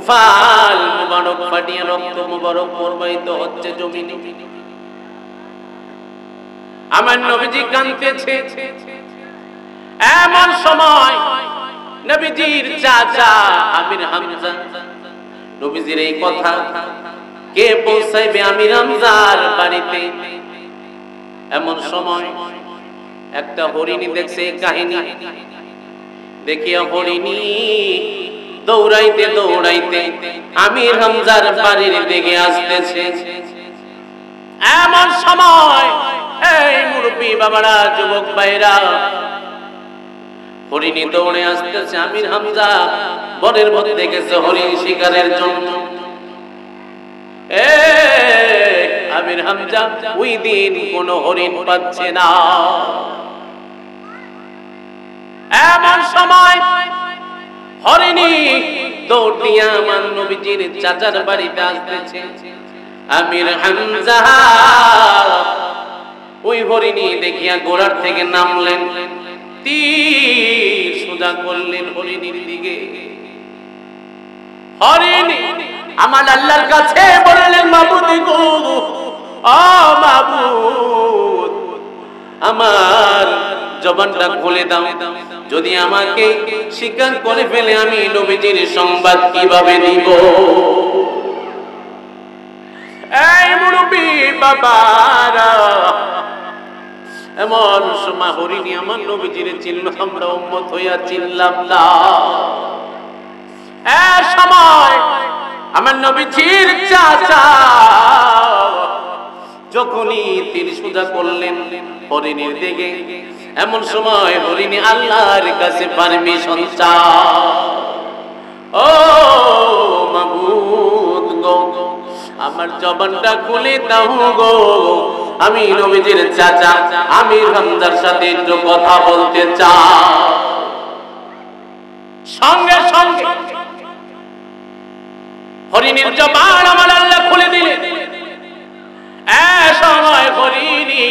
তুফাল মুবারক ফাটিয়ে রক্ত মুবারক প্রবাহিত হচ্ছে জমিনে। আমার নবীজি কাঁদতেছে। এমন সময় নবীজির চাচা আমির হামজা, নবীজির এই কথা কে পৌঁছাইবে আমির হামজার বাড়িতে? এমন সময় একটা হরিণী দেখছে কাহিনী, দেখিয়া হরিণী দৌড়াইতে দৌড়াইতে আমির হামজার বাড়ির দিকে আসতেছে। এমন সময় এই মুরব্বী বাবারা, যুবক ভাইরা, হরিণী দৌড়ে আসতেছে। আমির হামজা বনের মধ্যে গেছে হরিণ শিকারের জন্য। আমির হামজা ওই দিন কোন হরিণ পাচ্ছে না। এমন সময় হরিণী দৌড় দিয়া আমার নবীজির চাচার বাড়িতে আসতেছে। আমির হামজা ওই হরিণী দেখিয়া ঘোড়ার থেকে নামলেন, তীর সোজা করলেন হরিণীর দিকে। হরিণী আমার আল্লাহর কাছে বললেন, মাবুদ গো, ও মাবুদ, আমার জবানটা খুলে দাও, যদি আমাকে শিকার করে ফেলে আমি নবীজির সংবাদ কিভাবে দিব? এই মুরব্বী বাবারা, এমন সময় হরিণী আমার নবীজির চিনল, আমরা উম্মত হইয়া চিনলাম না। এই সময় আমার নবীজির চাচা যখনই তীর সোজা করলেন হরিণীর দিকে, এমন সময় হরিণী আল্লাহর কাছে পারমিশন চায়, ও মাবুদ গো, আমার জবানটা খুলে দাও গো, আমি নবীজির চাচা আমির হামজার সাথে একটু কথা বলতে চাই। সঙ্গে সঙ্গে হরিণীর জবান আমার আল্লাহ খুলে দিলেন। সময় হরিণী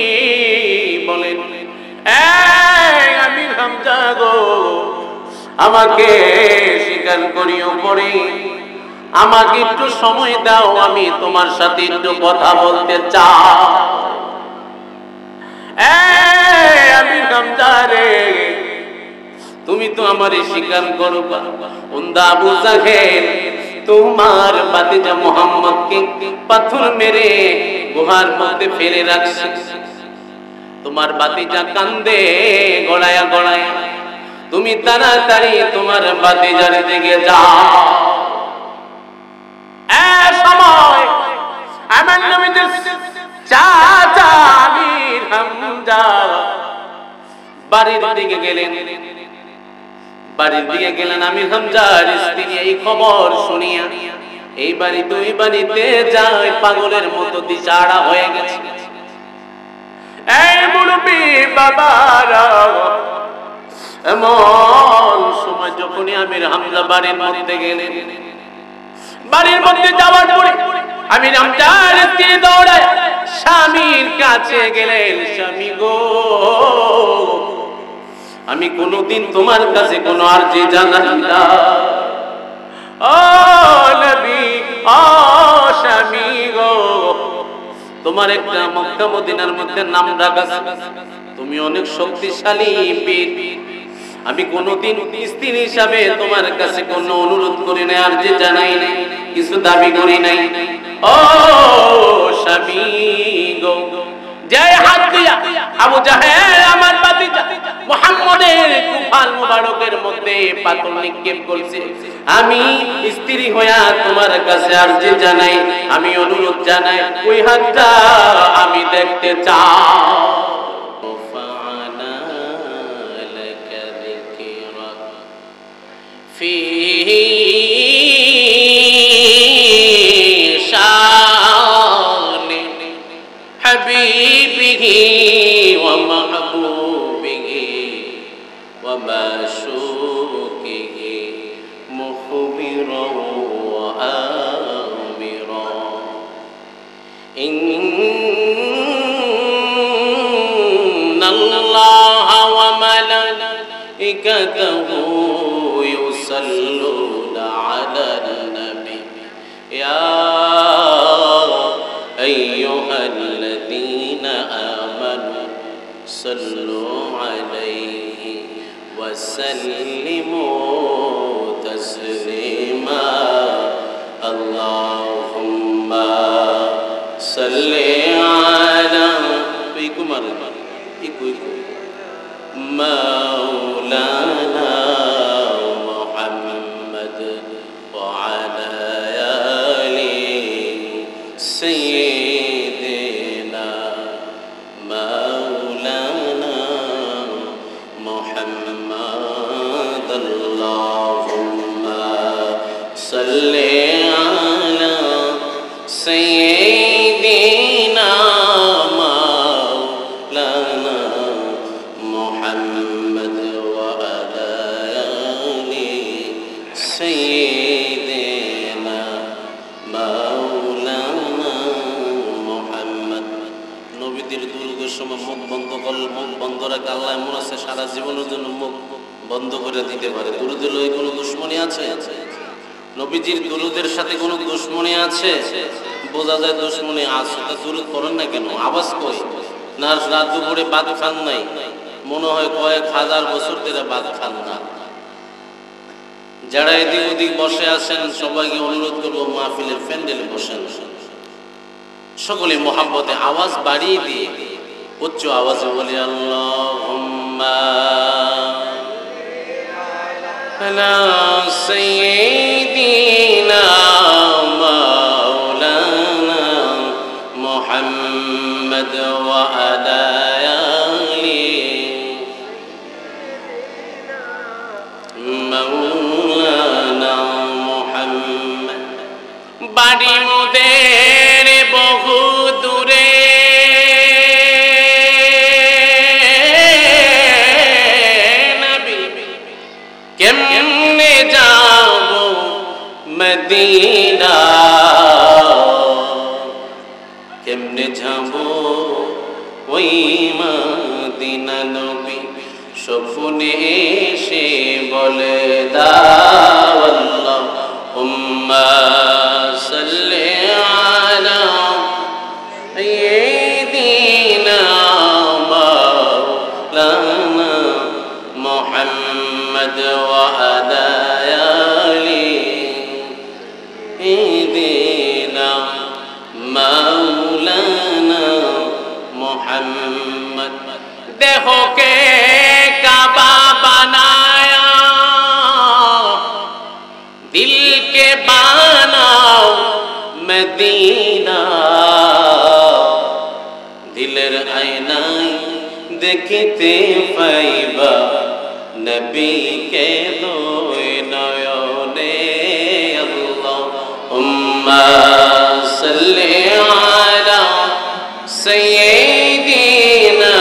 বলেন, আমির হামজা গো, আমাকে স্বীকার করিও পরে, আমাকে একটু সময় দাও, আমি তোমার সাথে একটু কথা বলতে চাই। আমির হামজা রে, তুমি তো আমারে স্বীকার করবা। উন্দা আবু জাহেল তোমার ভাতিজা মুহাম্মদকে পাথর মেরে গুহার মধ্যে ফেলে রাখছে। তোমার ভাতিজা কান্দে গড়ায়া গড়ায়া, তুমি তাড়াতাড়ি তোমার ভাতিজার দিকে যাও। সময় আমার নবীজির চাচা আমির হামজা বাড়ির দিকে গেলেন। বাড়ির দিকে গেলেন আমির হামজার স্ত্রী এই খবর শুনিয়া এই বাড়িতে ওই বাড়িতে যায়, পাগলের মতো দিশাড়া হয়ে গেছে। এই মুরব্বী বাবারা, এমন সময় যখনই আমির হামজা বাড়ির মধ্যে গেলেন, বাড়ির মধ্যে যাওয়ার পরে আমির হামজার স্ত্রী দৌড়ায় স্বামীর কাছে গেলেন, স্বামী গো, আমি কোনদিন তোমার কাছে কোনো আরজি জানাই না, ও নবী, ও স্বামী গো, তোমার একটা মক্কা মদিনার মধ্যে নাম রাখা, তুমি অনেক শক্তিশালী বীর, আমি কোনদিন স্ত্রী হিসাবে তোমার কাছে কোনো অনুরোধ করি নাই, আরজি জানাই নাই, কিছু দাবি করি নাই, ও স্বামী গো। জয় হাত দিয়া আবু জাহেল আমার ভাতিজা মুহাম্মদের কুফাল মুবারকের মধ্যে পাথর নিক্ষেপ করছে, আমি স্ত্রী হইয়া তোমার কাছে আরজি জানাই, আমি অনুরোধ জানাই, ওই হাতটা আমি দেখতে চাই। حبيبه ومحبوبه ومعشوقه مخبرا وآمرا إن الله وملائكته يصلون على النبي ইয়া আইয়ুহাল্লাযীনা আমানু সাল্লু আলাইহি ওয়া সাল্লিমু তাসলিমা আল্লাহুম্মা সাল্লি আলা বিকুমার মাওলানা মুহাম্মদ ওয়া আলা আলি সাইয়্যিদিনা মাওলানা মুহাম্মদ আল্লাহুম্মা সাল্লি আলা সাইয়্যিদিনা মাওলানা মুহাম্মদ ওয়া আলা আলি সাইয়্যিদিনা মাওলানা মুহাম্মদ। নবীদের দুরূদের সময় মুখ বন্ধ করলে মুখ বন্ধ রাখে আল্লাহ এমন আছে সারা জীবনের জন্য মুখ বন্ধ করে দিতে পারে। দুরূদের লয়ে কোনো দুশ্মনী আছে? নবীজির দুরূদের সাথে কোনো দুশ্মনী আছে? বোঝা যায় দুশ্মনী আছে। তা দুরূদ করেন না কেন? আওয়াজ কই না? রাত দুপুরে ভাত খান নাই, মনে হয় কয়েক হাজার বছর ধরে ভাত খান না। যারা এদিক ওদিক বসে আছেন সবাইকে অনুরোধ করবো মাহফিলের প্যান্ডেলে বসেন, সকলে মোহাব্বতে আওয়াজ বাড়িয়ে দিয়ে উচ্চ আওয়াজে বলি আল্লাহুম্মা আলা সাইয়্যিদিনা মাওলানা মুহাম্মদ ওয়া আলা আলি মাওলানা মুহাম্মদ। বাড়ি মোদের বহু দূরে, নবী কেমনে যাব মদিনা, কেমনে যাব ওই মদিনা। নবী স্বপ্নে এসে বলে দাও আল্লাহুম্মা সাল্লি আলা সাইয়্যিদিনা মাওলানা মুহাম্মদ ওয়া আলা আলি সাইয়্যিদিনা মাওলানা মুহাম্মদ। দেহকে কাবা বানায়া, दिल के बानाओ मदीना, दिलर आईनाय देखते पाइबा नबी के दोए नयने। अल्लाहुम्मा सल्ली अला सय्यिदिना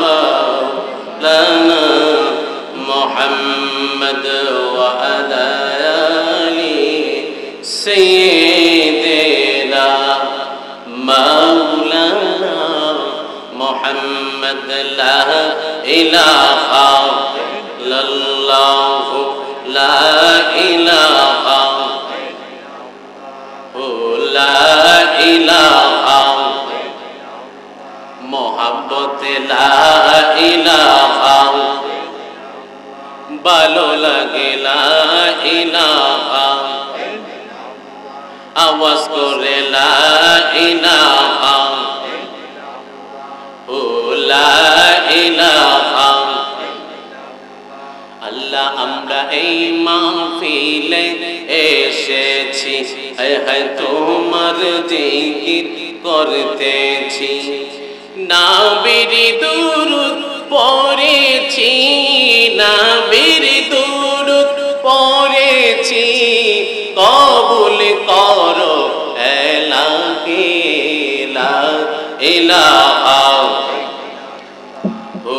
मौलाना मुहम्मद वा अला سيدنا مولانا محمد لا إله إلا الله لا إله لا إله محبت لا إله ভালো লাগে লা ইলাহা, আওয়াজ করে লা ইলাহা ও লা ইলাহা। আল্লাহ আমরা এই মাহফিলে এসেছি, হায় তোমার জিকির করতেছি, নবীর দুরূদ পড়েছি, নবীর দুরূদ পড়েছি, কবুল করো ইলাহি লা ইলাহা ও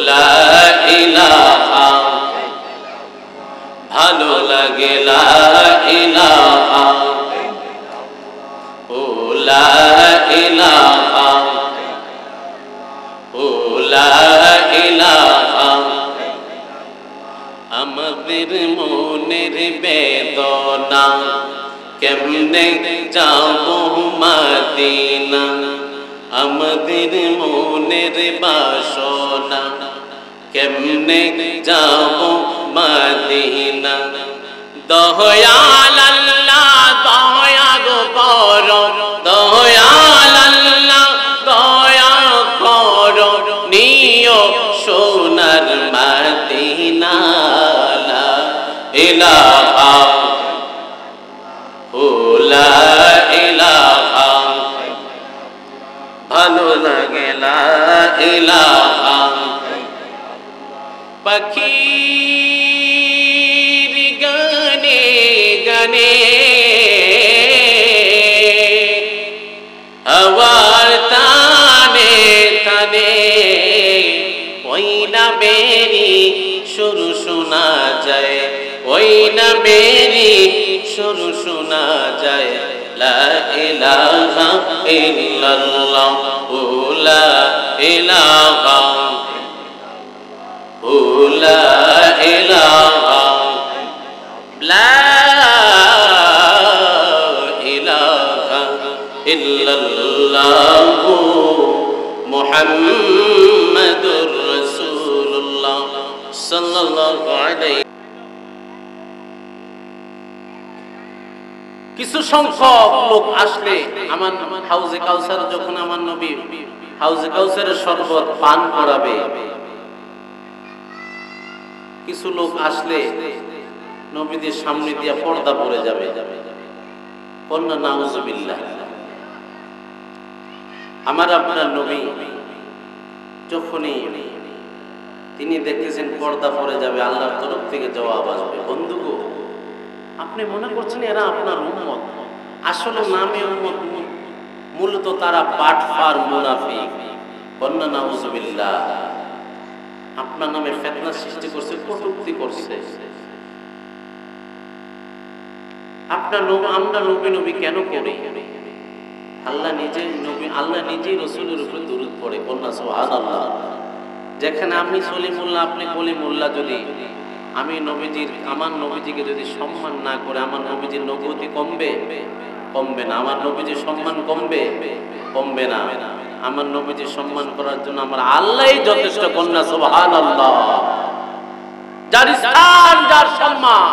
লা ইলাহা। ভালো লাগে লা ইলাহা ও লা ইলাহা ও লা ইলাহা। আমাদের মনের বেদনা কেমনে যাব মদিনা আমাদের মনের বাসনা কেমনে যাব মদিনা দয়াল আল্লাহ দয়া গো করো দয়াল আল্লাহ দয়া করো নিও সোনার মদিনা লা ইলাহা লা ইলাহা ভালো লাগে লা ইলাহা পাখির গানে গানে হাওয়ার তানে তানে ওই না মেরি সুর শোনা যায় ওই না মেরি সুর শোনা যায় লা ইলাহা ইল্লাল্লাহ লা ইলাহা লা ইলাহা লা ইলাহা ইল্লাল্লাহ মুহাম্মাদুর রাসূলুল্লাহ সাল্লাল্লাহু আলাইহি। কিছু সংখ্যক লোক আসলে আমার হাউজে কাউসার যখন আমার নবী হাউজে কাউসারের শরবত পান করাবে কিছু লোক আসলে নবীদের সামনে দিয়ে পর্দা পড়ে যাবে কন্যা নাউজুবিল্লাহ। আমার আপনার নবী যখনই তিনি দেখতেছেন পর্দা পড়ে যাবে আল্লাহর তরফ থেকে জবাব আসবে বন্ধুগো আপনি মনে করছেন এরা আপনার উম্মত আসলে নামে উম্মত মূলত তারা বাটফার মুনাফিক কন্যা নাউজুবিল্লাহ আপনার নামে ফিতনা সৃষ্টি করছে কটূক্তি করছে আপনার আমরা নবী নবী কেন করি আল্লাহ নিজেই রাসূলের উপর দরুদ পড়ে কন্যা সুবহানাল্লাহ। যেখানে আমি সলিমুল্লাহ আপনি কলিমুল্লাহ যদি আমি নবীজির আমার নবীজিকে যদি সম্মান না করে আমার নবীজির নবুয়তি কমবে না আমার নবীজির সম্মান কমবে না আমার নবীজির সম্মান করার জন্য আমার আল্লাহই যথেষ্ট কন্যা সুবহানাল্লাহ। যার স্থান যার সম্মান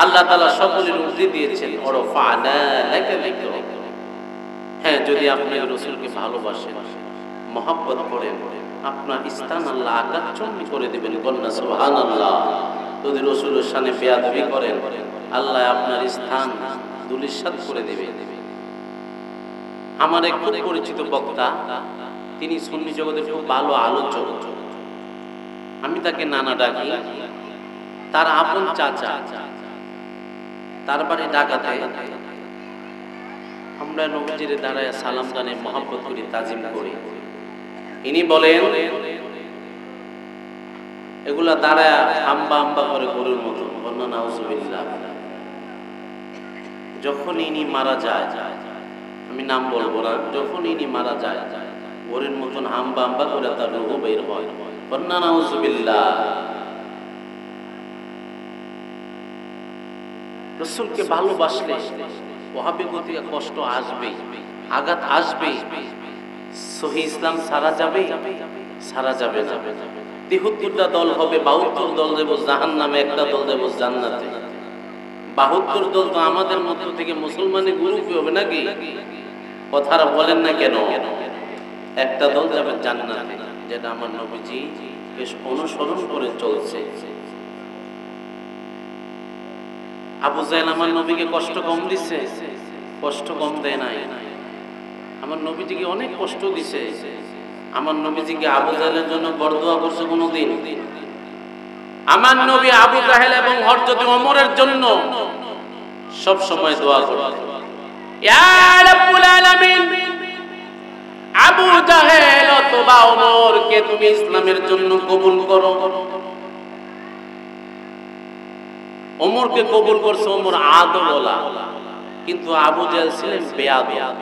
আল্লাহ তাআলা সকলের ঊর্ধ্বে দিয়েছেন ওরফানা লাকা যিকরা। হ্যাঁ যদি আপনি রাসূলকে ভালোবাসেন মহব্বত করেন আপনার স্থান আল্লাহ আকাশচুম্বী করে দিবেন কন্যা সুবহানাল্লাহ। যদি রাসূলের শানে বেয়াদবি করেন আল্লাহ আপনার স্থান ধূলিসাৎ করে দিবে। আমার এক খুব পরিচিত বক্তা তিনি সুন্নি জগতের খুব ভালো আলোচক আমি তাকে নানা ডাকি তার আপন চাচা তার বাড়ি ঢাকাতে আমরা নবীজির দাঁড়ায় সালাম জানাই মহব্বত করি তাজিম করি ইনি বলেন এগুলা দাঁড়ায় আম্বা আম্বা করে গরুর মতো কন্যা নাউজুবিল্লাহ। যখন ইনি মারা যায় আমি নাম বলবো না যখন ইনি মারা যায় গরুর মতন আম্বা আম্বা করে তার রূহ বের হয় কন্যা নাউজুবিল্লাহ। রাসূলকে ভালোবাসলে ওয়াহাবিগতি কষ্ট আসবেই আঘাত আসবেই সহি ইসলাম সারা যাবে না ৭৩টা দল হবে ৭২ দল দেব জাহান্নামে একটা দল দেব জান্নাতে ৭২ দল তো আমাদের মধ্য থেকে মুসলমানের গ্রুপ হবে নাকি কথাটা বলেন না কেন একটা দল যাবে জান্নাতে যেটা আমার নবীজি বেশ অনুসরণ করে চলছে। আবু জাহেল আমার নবীকে কষ্ট কম দিচ্ছে কষ্ট কম দেয় নাই আমার নবীজিকে অনেক কষ্ট দিছে আমার নবীজিকে আবু জাহেলের জন্য বরদোয়া করছে কোনদিন আমার নবী আবু জাহেল এবং হযরত ওমরের জন্য সব সময় দোয়া করতেন ইয়া রাব্বুল আলামিন আবু জাহেল অথবা ওমরকে তুমি ইসলামের জন্য কবুল করো। ওমরকে কবুল করছে ওমর আদওয়ালা কিন্তু আবু জাহেল ছিলেন বেয়াদব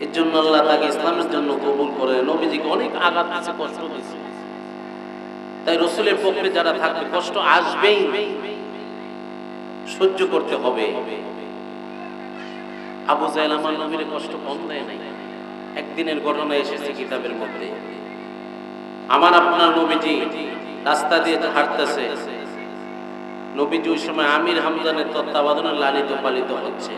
এর জন্য আল্লাহ তাকে ইসলামের জন্য কবুল করে নবীজিকে অনেক আঘাত দিয়েছে কষ্ট দিয়েছে। তাই রাসূলের পক্ষে যারা থাকবে কষ্ট আসবেই সহ্য করতে হবে। আবু জাহেল আমার নবীর কষ্ট কম দেয় নাই। একদিনের ঘটনা এসেছে কিতাবের মধ্যে। আমার আপনার নবীজি রাস্তা দিয়ে হাঁটতেছে, নবীজি ওই সময় আমির হামজানের তত্ত্বাবধানে লালিত পালিত হচ্ছে।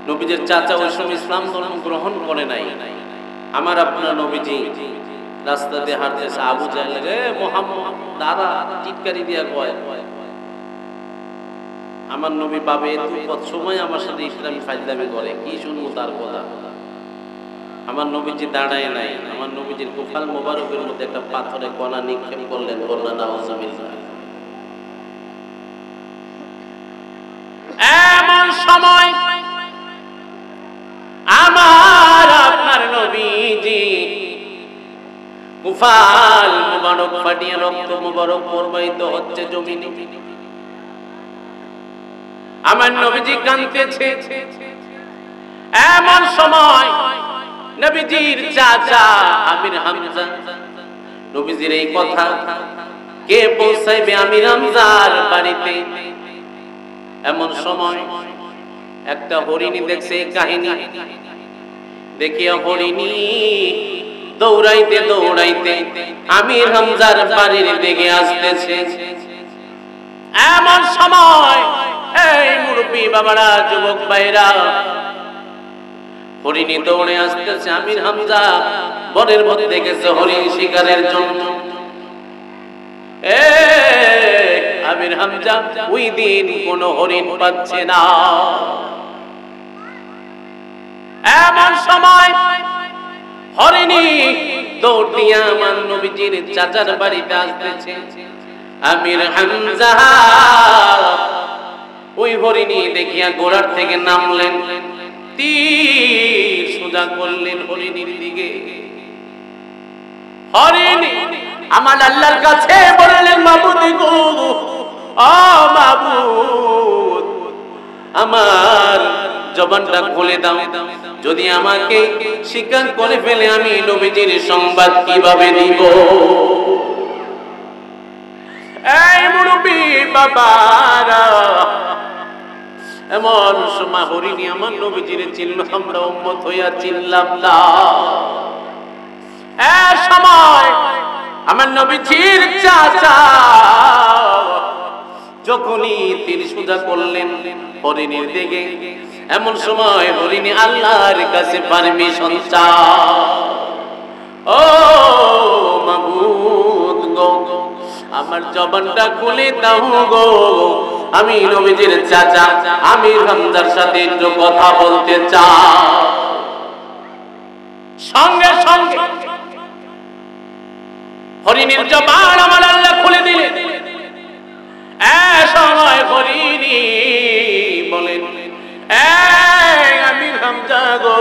নবীজির চাচা ওই সময় ইসলাম ধর্ম গ্রহণ করে নাই। আমার আপনার নবীজি রাস্তা দিয়ে হাঁটতেছে, আবু জাহেল রে মুহাম্মদ দাঁড়া, টিটকারি দিয়া কয়। আমার নবী পাবে তুই কত সময় আমার সাথে ইসলামী ফাজলামি করে, কি শুনবো তার কথা। আমার নবীজি দাঁড়ায় নাই। আমার নবীজির কুফাল মোবারকের মধ্যে একটা পাথরে কণা নিক্ষেপ করলেন, বললেন নাউজুবিল্লাহ। এমন সময় আমার আপনার নবীজি কুফাল মোবারক ফাটিয়ে রক্ত মোবারক প্রবাহিত হচ্ছে জমিনে। আমার নবীজি কাঁদতেছে। এমন সময় নবীজির চাচা আমির হামজা, নবীজির এই কথা কে পৌঁছাইবে আমির হামজার বাড়িতে। এমন সময় একটা হরিণী দেখছে এই কাহিনী, দেখিয়া হরিণী দৌড়াইতে দৌড়াইতে আমির হামজার বাড়ির দিকে আসতেছে। এমন সময় এই মুরব্বী বাবারা, যুবক ভাইরা, হরিণী দৌড়ে আসতেছে। আমির হামজা বনের মধ্যে গেছে হরিণ শিকারের জন্য। আমির হামজা ওই দিন কোন হরিণ পাচ্ছে না। এমন সময় হরিণী দৌড় দিয়া আমার নবীজির চাচার বাড়িতে আসতেছে। আমির হামজা ওই হরিণী দেখিয়া ঘোড়ার থেকে নামলেন, তীর সোজা করলেন হরিণীর দিকে। হরিণী আমার আল্লাহর কাছে বললেন, মাবুদ গো, ও মাবুদ, আমার জবানটা খুলে দাও, যদি আমাকে শিকার করে ফেলে আমি নবীজির সংবাদ কিভাবে দিব। এই মুরব্বী বাবারা, এমন সময় হরিণী আমার নবীজির চিনল, আমরা উম্মত হইয়া চিনলাম না। এই সময় আমার নবীজির চাচা যখনই তিনি সোজা করলেন হরিণীর দিকে, এমন সময় হরিণী আল্লাহর কাছে পারমিশন চায়, ও মাবুদ গো, আমার জবানটা খুলে দাও গো, আমি নবীজির চাচা আমির হামজার সাথে একটু কথা বলতে চাই। সঙ্গে সঙ্গে হরিণীর জবান আমার আল্লাহ খুলে দিলেন। সময় হরিণী বলেন, আমির হামজা গো,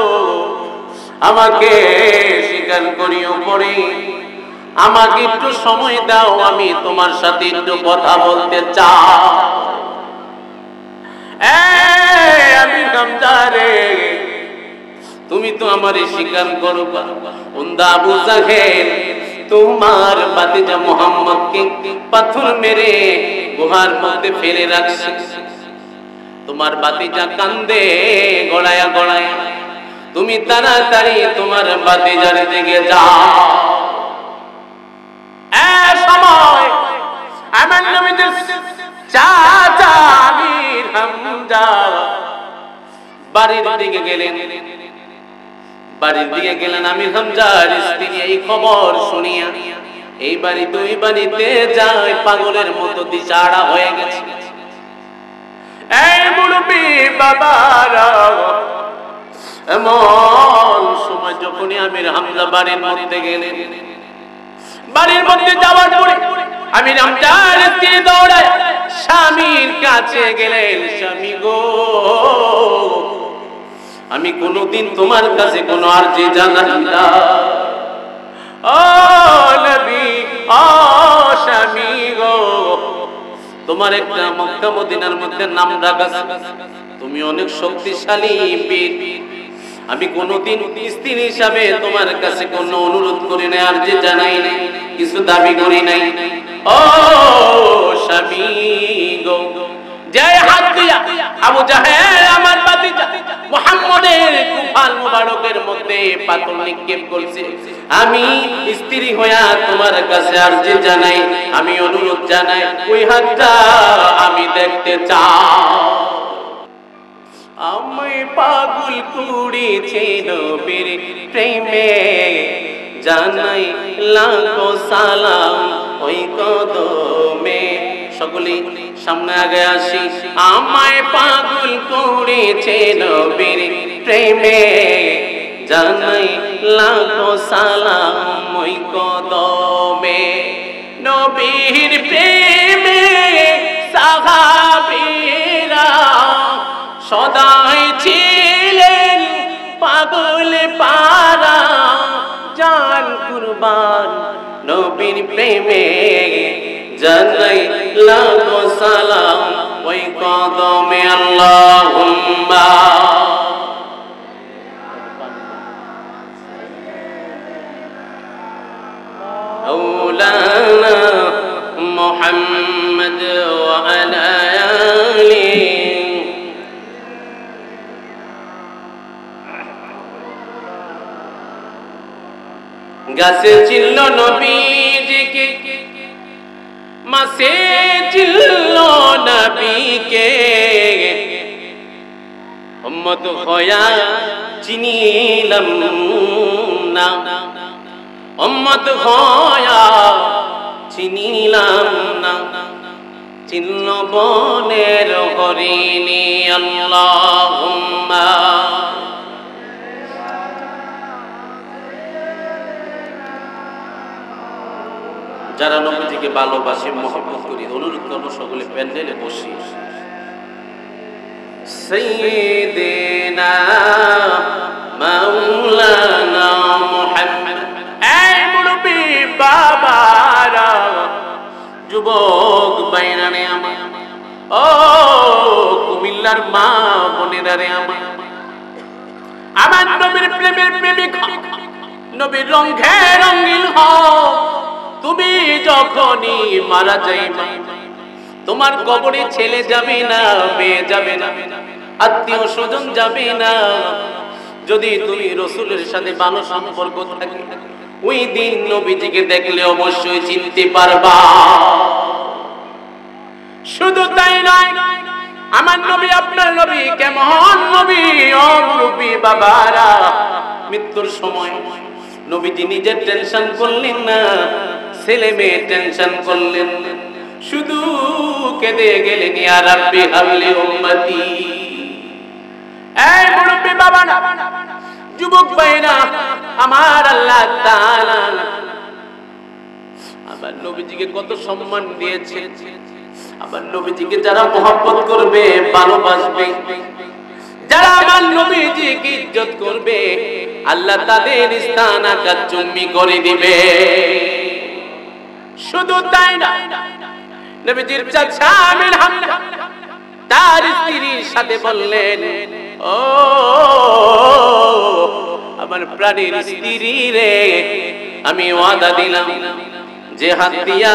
আমাকে স্বীকার করিও পরে, আমাকে একটু সময় দাও, আমি তোমার সাথে একটু কথা বলতে চাই। আমির হামজা রে, তুমি তো আমার স্বীকার করো, আবু জাহেল তোমার ভাতিজা মুহাম্মদকে পাথর মেরে গুহার মধ্যে ফেলে রাখছে। তোমার ভাতিজা কান্দে গড়ায়া গড়ায়া, তুমি তাড়াতাড়ি তোমার ভাতিজার দিকে যাও। সময় আমার নবীজির চাচা আমির হামজা বাড়ির দিকে গেলেন। বাড়ির দিকে গেলেন আমির হামজার স্ত্রী এই খবর শুনিয়া এই বাড়িতে ওই বাড়িতে যায়, পাগলের মতো দিশাড়া হয়ে গেছে। এই মুরব্বী বাবারা, এমন সময় যখনই আমির হামজা বাড়ির মধ্যে গেলেন, বাড়ির মধ্যে যাওয়ার পরে আমির হামজার স্ত্রী দৌড়ায় স্বামীর কাছে গেলেন, স্বামী গো, আমি কোনদিন তোমার কাছে কোনো আরজি জানাই না, ও নবী, ও স্বামী গো, তোমার একটা মক্কা মদিনার মধ্যে নাম রাখা, তুমি অনেক শক্তিশালী বীর, আমি কোনদিন স্ত্রী হিসাবে তোমার কাছে কোনো অনুরোধ করি নাই, আরজি জানাই নাই, কিছু দাবি করি নাই। ও স্বামী গো, যে হাত দিয়া আবু জাহেল আমার ভাতিজা মুহাম্মদের কুফাল মুবারকের মধ্যে পাথর নিক্ষেপ করছে, আমি স্ত্রী হইয়া তোমার কাছে আরজি জানাই, আমি অনুরোধ জানাই ওই হাতটা আমি দেখতে চাই। আমি পাগল করেছে নবীর প্রেমে, জানাই লাখো সালাম ওই কদমে। সকলে সামনে আগে আসি। আমায় পাগল করেছে নবীর প্রেমে, জানাই লাখো সালাম ওই কদমে। নবীর প্রেমে সাহাবীরা সদাই ছিলেন পাগল পারা, জান কুরবান নবীর প্রেমে, জানাই লাখো সালাম ওই কদমে। আল্লাহুম্মা মাওলানা মুহাম্মদ ওয়া আলা আলিহি। গাছে চিল্ল নবীজিকে, মাসে চিল্ল নবীকে, উম্মত হয়া চিনিলাম না, উম্মত হয়া চিনিলাম না, চিল্ল বনের হরিণী। আল্লাহুম্মা যারা নবীজিকে ভালোবাসে মহব্বত করি, অনুরোধ করব সকলে প্যান্ডেলে বসি। সাইয়্যিদিনা মাওলানা মুহাম্মদ। এই মুরব্বি বাবারা, যুবক বাইরানে আমার, ও কুমিল্লার মা বোনেরা রে আমার নবীর প্রেমের প্রেমিক, নবীর রঙে রঙিন হও। তুমি যখনই মারা যাইবা, তোমার কবরে ছেলে যাবে না, মেয়ে যাবে না, আত্মীয় স্বজন যাবে না। যদি তুমি রাসূলের সাথে ভালো সম্পর্ক থাকে, ওই দিন নবীজিকে দেখলে অবশ্যই চিনতে পারবা। শুধু তাই নয়, আমার নবী আপনার নবী কেমন নবী। ও মুরব্বি বাবারা, মৃত্যুর সময় নবীজি নিজের টেনশন করলেন না, ছেলে মেয়ে টেনশন করলেন, শুধু কেঁদে গেলেন, ইয়া রাব্বি হাবলি উম্মতি। এই মুরব্বি বাবারা, যুবক ভাইরা, আমার আল্লাহ তাআলা আমার নবীজিকে কত সম্মান দিয়েছে। আমার নবীজিকে যারা মহব্বত করবে, ভালোবাসবে, যারা আমার নবীজিকে ইজ্জত করবে, আল্লাহ তাদের স্থান আকাশ চুম্বি করে দিবে। শুধু তাই না, নবীজির চাচা আমির হামজা তার স্ত্রীর সাথে বললেন, ও আমার প্রাণের স্ত্রী রে, আমি ওয়াদা দিলাম যে হাত দিয়া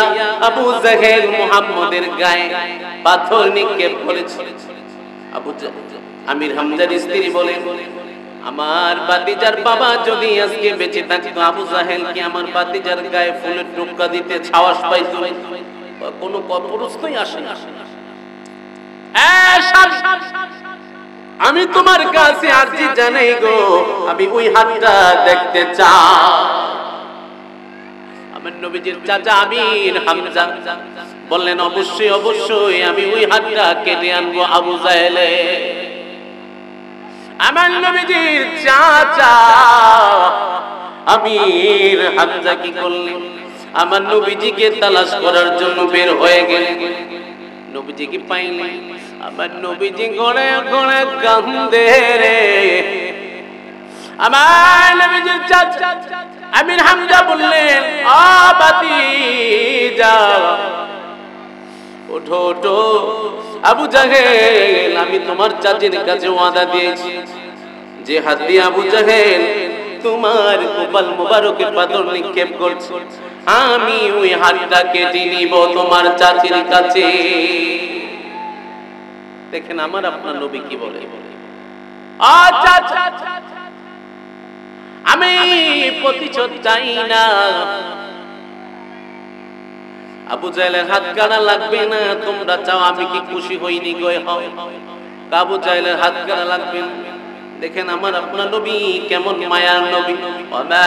আবু জাহেল মুহাম্মদের গায়ে পাথর নিক্ষেপ করেছে। আমির হামজার স্ত্রী বলেন, আমার ভাতিজার বাবা যদি আজকে বেঁচে থাকতো, আবু জাহেল কি আমার ভাতিজার গায়ে ফুলের টোকা দিতে সাহস পাইতো? কোনো প্রশ্নই আসে না। আমি তোমার কাছে আরজি জানাই গো, আমি ওই হাতটা দেখতে চাই। আমার নবীজির চাচা আমির হামজা বললেন, অবশ্যই অবশ্যই আমি ওই হাতটা কেটে আনবো আবু জাহেলে। আমার নবীজির চাচা আমির হামজা কি করলেন, আমার নবীজিকে তালাশ করার জন্য বের হয়ে গেলেন। নবীজিকে পাইলেন, আমার নবীজি গড়ে গড়ে কান্দে রে। আমার নবীজির চাচা আমির হামজা বললেন, আ ভাতিজা ওঠো ওঠো, আবু জাহেল আমি তোমার চাচির কাছে ওয়াদা দিয়েছি, যে হাত দিয়ে আবু জাহেল তোমার কপাল মোবারকে পাথর নিক্ষেপ করছে, আমি ওই হাতটা কেটে নিব তোমার চাচির কাছে। দেখেন আমার আপনার নবী কি বলে, আচ্ছা আমি প্রতিশোধ চাই না, আবু জাহেলের হাত কাটা লাগবে না, তোমরা চাও আমি কি খুশি হইনি গো? আবু জাহেলের হাত কাটা লাগবে না। দেখেন আমার আপনার নবী কেমন মায়ার নবী, ওয়া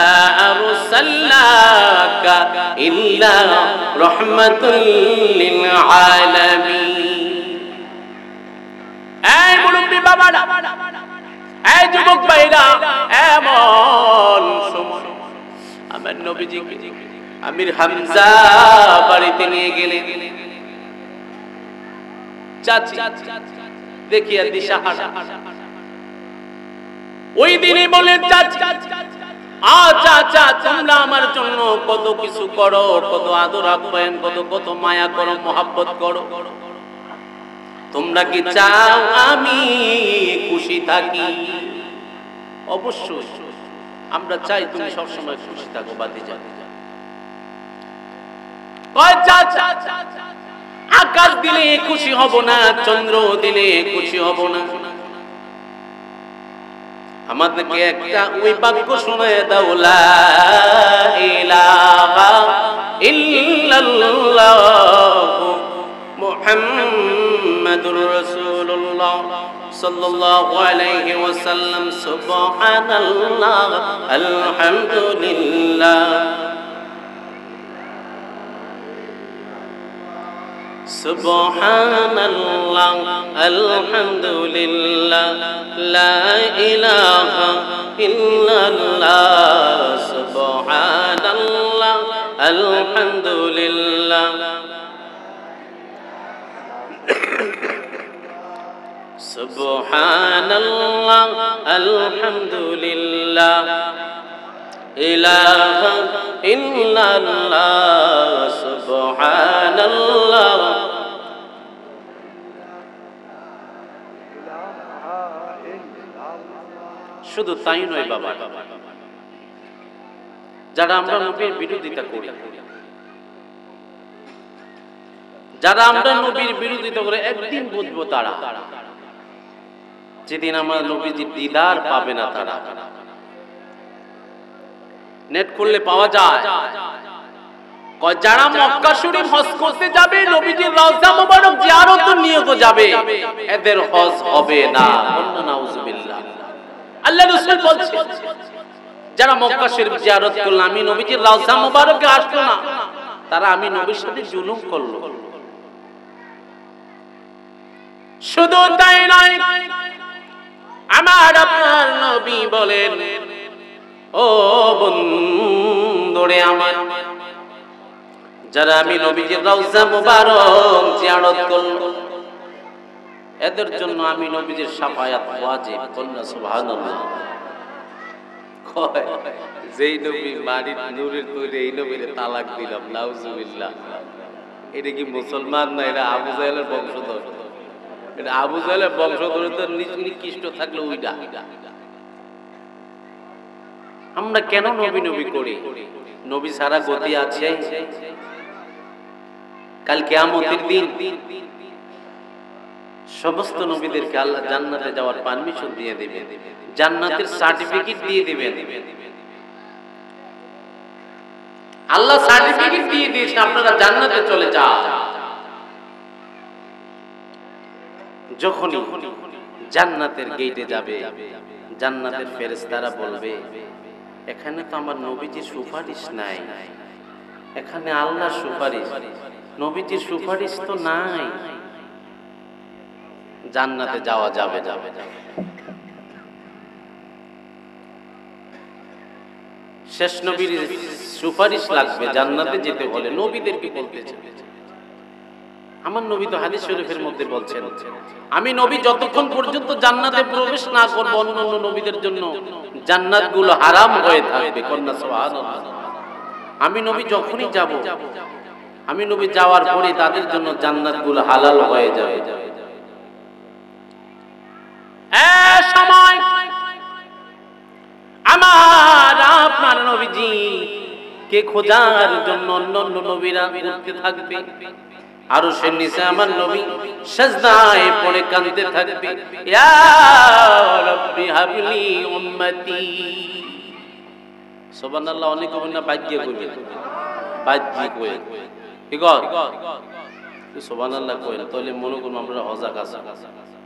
আরসালনাকা ইল্লা রাহমাতুল লিল আলামিন। এই মুরব্বি বাবারা, এই যুবক ভাইরা, এমন সময় আমার নবীজিকে আমির হামজা বাড়িতে নিয়ে গেলেন। চাচি দেখিয়া দিশাহারা, ওই দিনই বলে আচ্ছা তোমরা আমার জন্য কত কিছু করো, কত আদর আপ্যায়ন, কত মায়া করো, মহাব্বত করো, তোমরা কি চাও আমি খুশি থাকি? অবশ্যই আমরা চাই তুমি সবসময় খুশি থাকো বাতিজা। আকাশ দিলে খুশি হব না, চন্দ্র দিলে খুশি হব না, আমাদেরকে একটা ওই বাক্য শোনায় দাও, লা ইলাহা ইল্লাল্লাহু মুহাম্মাদুর রাসূলুল্লাহ সাল্লাল্লাহু আলাইহি ওয়াসাল্লাম, সুবহানাল্লাহ আলহামদুলিল্লাহ, সুবহানাল্লাহ আলহামদুলিল্লাহ, লা ইলাহা ইল্লাল্লাহ, সুবহানাল্লাহ আলহামদুলিল্লাহ, সুবহানাল্লাহ আলহামদুলিল্লাহ, ইলাহা ইল্লাল্লাহ, সুবহানাল্লাহ। শুধু তাই নয় বাবা, যারা আমরা নবীর বিরোধিতা করি, যারা আমরা নবীর বিরোধিতা করে, একদিন বুঝবো তারা, যেদিন আমরা নবীজির দিদার পাবে না তারা। নেট করলে পাওয়া যায়, যারা মক্কা শরীফ হজ করতে যাবে, নবীজির রওজা মুবারক জিয়ারত নিয়ে তো যাবে, এদের হজ হবে না। নাউজুবিল্লাহ। আল্লাহ রাসূল বলছে, যারা মক্কা শরীফ জিয়ারত করলো, আমি নবীজির রওজা মুবারকে আসলো না, তারা আমি নবীর সাথে জুলুম করলো। শুধু তাই নয়, আমার আপনার নবী বলেন, ও বন্ধুরে আমার, যারা আমি নবীজির রওজা মুবারক জিয়ারত করলো, এদের জন্য আমি নবীজির শাফায়াত ওয়াজিব। কন্যা সুবহানাল্লাহ। কয় যেই নবী মারির নূরের তৈরি, এই নবীরে তালাক দিলাম, নাউজুবিল্লাহ। এটা কি মুসলমান না? এটা আবু জাহেলের বংশধর। এটা আবু জাহেলের বংশধর তো নিকৃষ্ট থাকলো ওইটা। আমরা কেন নবী করি? নবী সারা গতি আছে। কাল কিয়ামতের দিন সমস্ত নবীদেরকে আল্লাহ জান্নাতে যাওয়ার পারমিশন দিয়ে দিবেন, জান্নাতের সার্টিফিকেট দিয়ে দিবেন। আল্লাহ সার্টিফিকেট দিয়ে দিয়েছে, আপনারা জান্নাতে চলে যান। যখনই জান্নাতের গেটে যাবে, জান্নাতের ফেরেশতারা বলবে, এখানে তো আমার নবীজির সুপারিশ নাই, এখানে আল্লাহর সুপারিশ, নবীজির সুপারিশ তো নাই, জান্নাতে যাওয়া যাবে। শেষ নবীর সুপারিশ লাগবে জান্নাতে যেতে হলে। নবীদেরকে বলতেছে, আমার নবী তো হাদিস শরীফের মধ্যে বলছেন, আমি নবী যতক্ষণ পর্যন্ত জান্নাতে প্রবেশ না করব, অন্যান্য নবীদের জন্য জান্নাতগুলো হারাম হয়ে থাকবে। কন্যা সুবহানাল্লাহ। আমি নবী যখনই যাব, আমি নবী যাওয়ার পরে তাদের জন্য জান্নাতগুলো হালাল হয়ে যাবে। সময় আমার আপনার নবীজি কে খোঁজার জন্য অন্যান্য নবীরা উঠতে থাকবে, আরশের নিচে আমার নবী সিজদায় পড়ে কাঁদতে থাকবে, ইয়া রাব্বি হাবলি উম্মতি। সুবহানাল্লাহ। অনেক কবি না বাজ্যে কইবে, বাজ্যে কই ঠিক আছে, সুবহানাল্লাহ কই তাহলে মনে করুন আমরা হজা কাছে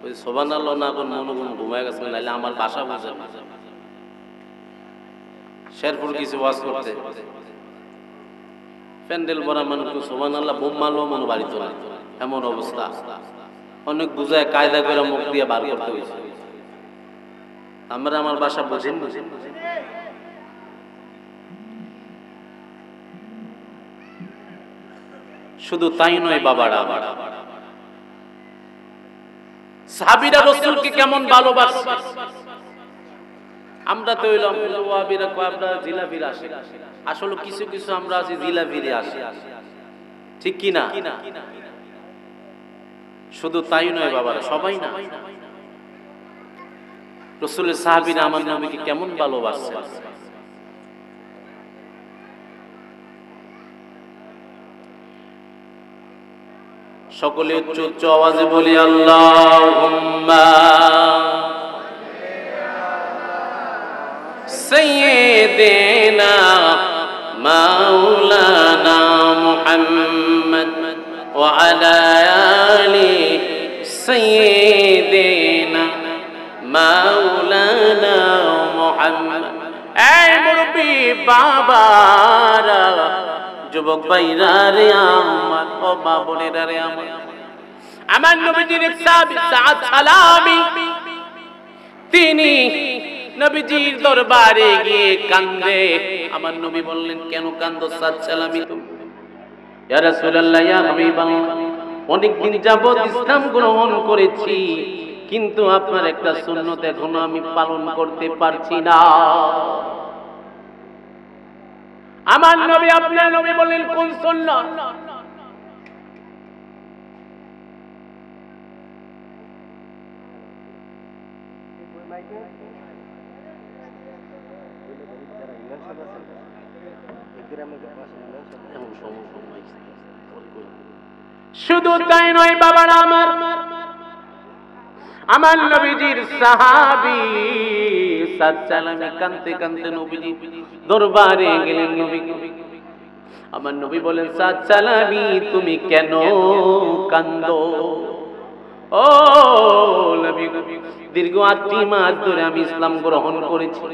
ওই সুবহানাল্লাহ না কোন মনে করুন ঘুমায় গেছে, নাইলে আমার ভাষা বুঝে না। শেরপুর কিছু ওয়াজ করতে প্যান্ডেল ভরা মানুষ সুবহানাল্লাহ বোম মারলো মনে বাড়িত না, এমন অবস্থা। অনেক বুঝায় কায়দা করে মুখ দিয়ে বার করতে হয়েছে। আমরা আমার ভাষা বুঝেন না। শুধু তাই নয় বাবারা, সাহাবীরা রাসূলকে কেমন ভালোবাসে। আমরা তো হইলাম ওয়াহাবীরা কয় আমরা জিলাপির আসে, আসলে কিছু কিছু আমরা আছি জিলাপিরে আসে, ঠিক কি না? শুধু তাই নয় বাবারা, সবাই না, রাসূলের সাহাবীরা আমার নবীকে কেমন ভালোবাসে। সকলে উচ্চ উচ্চ আওয়াজে বলি আল্লাহুম্মা সাইয়্যিদিনা মাওলানা মুহাম্মদ ওয়া আলা আলি সাইয়্যিদিনা মাওলানা মুহাম্মদ। এই মুরব্বি বাবারা, যুবক ভাইরা রে আমার, ও মা বোনেরা রে আমার নবীজির এক সাহাবী সাদ সালামী, তিনি নবীজির দরবারে গিয়ে কান্দে। আমার নবী বললেন, কেন কান্দো সাদ সালামী তুমি? ইয়া রাসূলুল্লাহ, ইয়া হাবিবাল্লাহ, অনেকদিন যাবত ইসলাম গ্রহণ করেছি, কিন্তু আপনার একটা সুন্নত এখনো আমি পালন করতে পারছি না। আমার নবী, আপনার নবী বলেন, কোন সুন্নাত? শুধু তাই নয় বাবারা আমার নবীজির সাহাবী সাদ সালামী কাঁদতে কাঁদতে নবীজি দরবারে গেলেন। নবী, আমার নবী বলেন, সাদ সালামী তুমি কেন কান্দো? ও নবী, দীর্ঘ 8 মাস ধরে আমি ইসলাম গ্রহণ করেছি,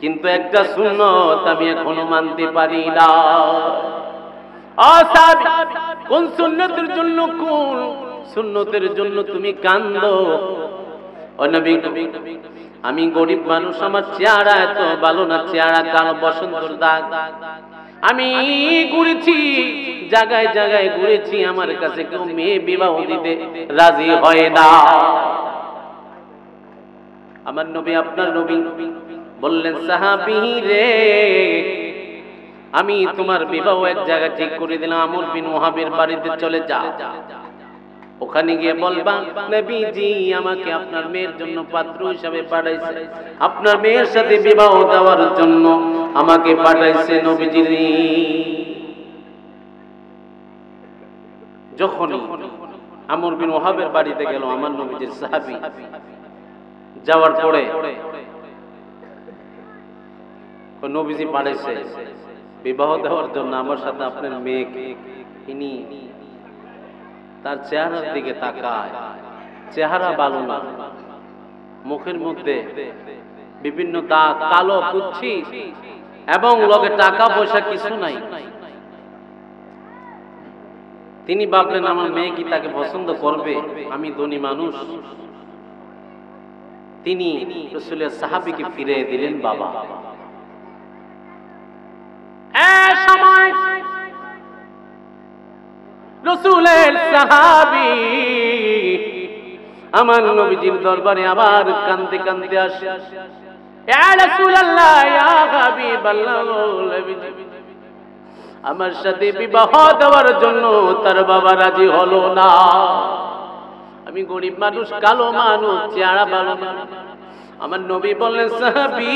কিন্তু একটা সুন্নত আমি এখনো মানতে পারি না। কোন সুন্নতের জন্য, কোন সুন্নতের জন্য তুমি কান্দো? ও নবী, আমি গরিব মানুষ, আমার চেহারা এত ভালো না, চেহারা কালো, বসন্তর দাগ। আমি ঘুরেছি জায়গায় জায়গায় ঘুরেছি, আমার কাছে কেউ মেয়ে বিবাহ দিতে রাজি হয় না। আমার নবী, আপনার নবী বললেন, সাহাবী রে, আমি তোমার বিবাহ এক জায়গায় ঠিক করে দিলাম, আমর বিন ওয়াহাবের বাড়িতে চলে যা, ওখানে গিয়ে বলবা নবীজি আমাকে আপনার মেয়ের জন্য পাত্র হিসাবে পাঠাইছে, আপনার মেয়ের সাথে বিবাহ দেওয়ার জন্য আমাকে পাঠাইছে নবীজি। যখনই আমর বিন ওয়াহাবের বাড়িতে গেল আমার নবীজির সাহাবী, যাওয়ার পরে নবীজি পাঠাইছে বিবাহ দেওয়ার জন্য আমার সাথে আপনার মেয়েকে। তিনি তার চেহারার দিকে তাকায়, চেহারা ভালো না, মুখের মধ্যে বিভিন্ন দাগ, কালো কুচ্ছি, এবং লগে টাকা পয়সা কিছু নাই। তিনি ভাবলেন, আমার মেয়ে কি তাকে পছন্দ করবে? আমি ধনী মানুষ। তিনি রাসূলের সাহাবীকে ফিরিয়ে দিলেন। বাবা, সময় রাসূলের সাহাবী আমার নবীজির দরবারে আবার কাঁদতে কাঁদতে আসে, ইয়া রাসূলুল্লাহ, ইয়া হাবিবাল্লাহ, আমার সাথে বিবাহ দেওয়ার জন্য তার বাবা রাজি হলো না। আমি গরিব মানুষ, কালো মানুষ, চেহারা ভালো না, আমার নবী বললেন সাহাবী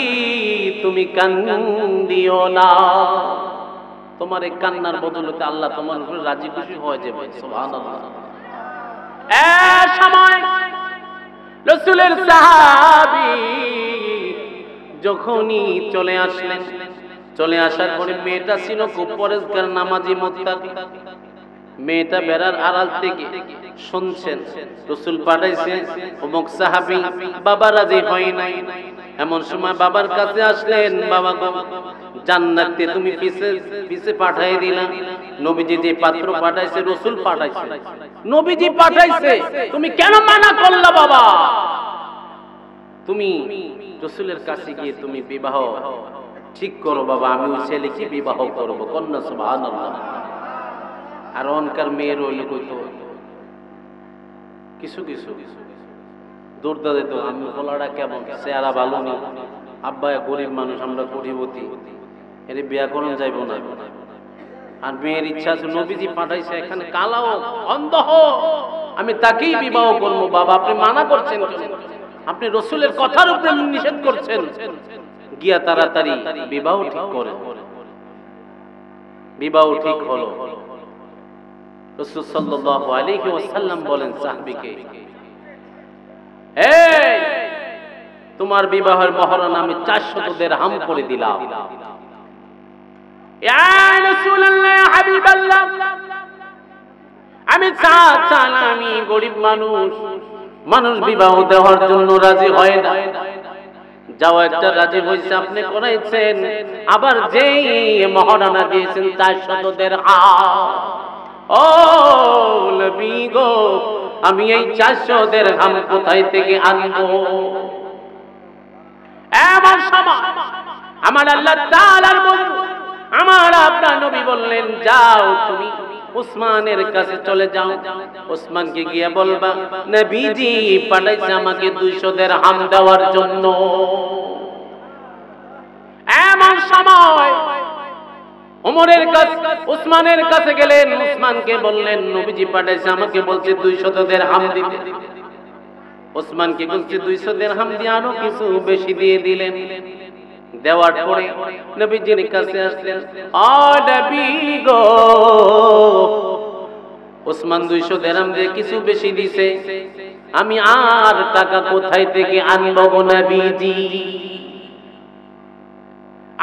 তুমি কান্দিও না, তোমার এই কান্নার বদলতে আল্লাহ তোমার উপরে রাজি খুশি হয়ে যাবে। সুবহানাল্লাহ। এই সময় রাসূলের সাহাবী যখনই চলে আসলেন, চলে আসার পরে মেয়েটা ছিল খুব পরেজগার, নামাজি, মুত্তাকি। মেয়েটা বেড়ার আড়াল থেকে শুনছেন রাসূল পাঠাইছে অমুক সাহাবী, বাবা রাজি হয় নাই। এমন সময় বাবার কাছে আসলেন, বাবা গো জান্নাতে তুমি পিছে পিছে পাঠিয়ে দিলা, নবীজি যে পাত্র পাঠাইছে রাসূল পাঠাইছে, নবীজি পাঠাইছে, তুমি কেন মানা করলা বাবা? তুমি রাসূলের কাছে গিয়ে তুমি বিবাহ ঠিক করো বাবা, আমি ওই ছেলেকে বিবাহ করব। কন্যা সুবহানাল্লাহ। আর অনকার মেয়ের ওই কইতো কিছু কিছু দৌড়দা দিত, আমি বলাটা কেমন চেহারা ভালো না, আব্বা গরিব মানুষ, আমরা গরিবতী, এর বিয়া করেন যাইব না। আর মেয়ের ইচ্ছা আছে নবীজি পাঠাইছে এখানে কালো অন্ধ হোক, আমি তাকেই বিবাহ করবো। বাবা আপনি মানা করছেন, আপনি রাসূলের কথার উপরে নিষেধ করছেন। গিয়া তাড়াতাড়ি বিবাহ ঠিক করে, বিবাহ ঠিক হলো। রাসূল সাল্লাল্লাহু আলাইহি ওয়াসাল্লাম বলেন সাহাবীকে, এই তোমার বিবাহের মহরানা আমি 400 দিরহাম করে দিলাম। ইয়া রাসূলুল্লাহ, ইয়া হাবিবাল্লাহ, আমি আমি গরিব মানুষ, মানুষ বিবাহ দেওয়ার জন্য রাজি হয় না। যাও একটা রাজি হইছে, আপনি করাইছেন, আবার যেই মহরানা দিয়েছেন 400 দিরহাম। ও নবী গো, আমি এই 400 দিরহাম কোথায় থেকে আনবো? এমন সময় আমার আল্লাহ তাআলার বন্ধু আমার আপনার নবী বললেন, যাও তুমি উসমানের কাছে চলে যাও, উসমানকে গিয়ে বলবা নবীজি পাঠাইছে আমাকে 200 দিরহাম দেওয়ার জন্য। এমন সময় ওমরের কাছে উসমানের কাছে গেলেন, উসমানকে বললেন নবীজি পাঠাইছে আমাকে বলছে 200 দিরহাম দিতে। উসমানকে বলছে 200 দিরহাম দিয়ে আরো কিছু বেশি দিয়ে দিলেন। দেওয়ার পরে নবীজির কাছে আসলেন, ও নবী গো, উসমান 200 দিরহাম দিয়ে কিছু বেশি দিছে, আমি আর টাকা কোথায় থেকে আনবো গো নবীজি?